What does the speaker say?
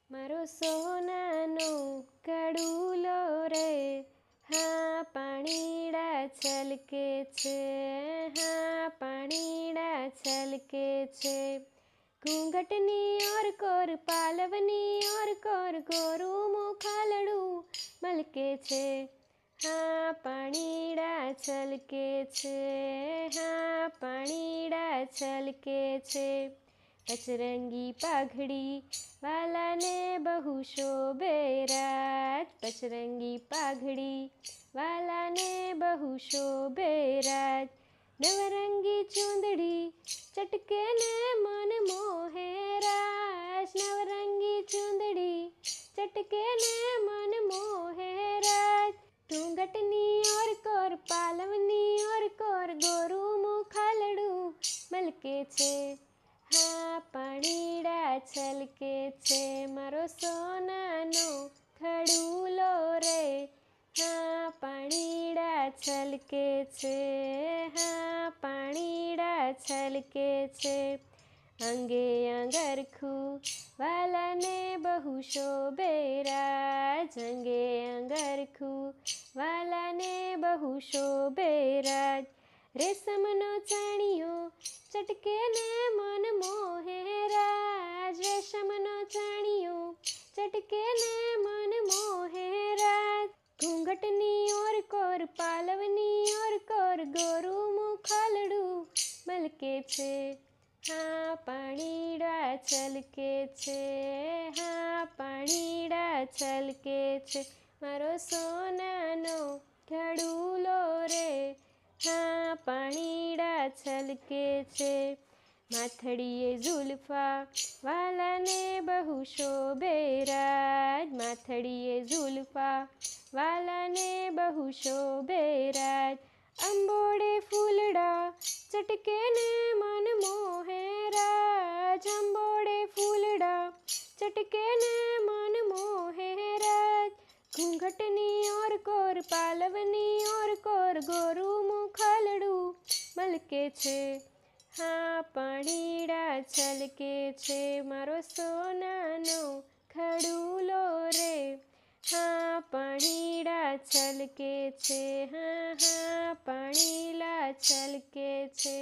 મારો સોનાનો કડુલો રે, હા પાણીડા છલકે છે, હા પાણીડા છલકે છે. ઘૂંઘટની ઓર કોર પાલવની ઓર કોર ગોરું મુખાલડું મલકે છે, હા પાણીડા છલકે છે, હા પાણીડા છલકે છે. પચરંગી પાઘડી વાલાને બહુ શોભે રાજ, પચરંગી પાઘડી વાલાને બહુ શોભે રાજ. નવરંગી ચૂંદડી ચટકે ને મન મોહે રાજ, નવરંગી ચૂંદડી ચટકે ને મન મોહે રાજ. ઘૂંઘટની ઓર કોર પાલવની ઓર કોર ગોરું મુખાલડું મલકે છે, હા પાણીડા છલકે છે. મારો સોનાનો ખડુલો રે, હા પાણીડા છલકે છે, હા પાણીડા છલકે છે. અંગે અંગરખું વાલાને બહુ શોભે રાજ, અંગે અંગરખું વાલાને બહુ શોભે રાજ. રેશમનો ચાણિયો ચટકે ને મન મોહે રાજ, રેશમનો ચાણિયો ચટકે ને મન મોહે રાજ. ઘૂંઘટની ઓર કોર પાલવની ઓર કોર ગોરું મુખાલડું મલકે છે, હા પાણીડા છલકે છે, હા પાણીડા છલકે છે. મારો સોનાનો ખડુલો રે, હા પાણીડા છલકે છે. માથડીએ ઝુલ્ફા વાલાને બહુ શોભે રાજ, માથડીએ ઝુલ્ફા વાલાને બહુ શોભે રાજ. અંબોડે ફૂલડા ચટકે ને મન મોહે રાજ, અંબોડે ફૂલડા ચટકે ને મન મોહે રાજ. ઘૂંઘટની ઓર કોર પાલવની ઓર કોર ગોરું મુખાલડું મલકે છે, હા પાણીડા છલકે છે. મારો સોનાનો ખડુલો રે, હા પાણીડા છલકે છે, હા હા પાણીડા છલકે છે.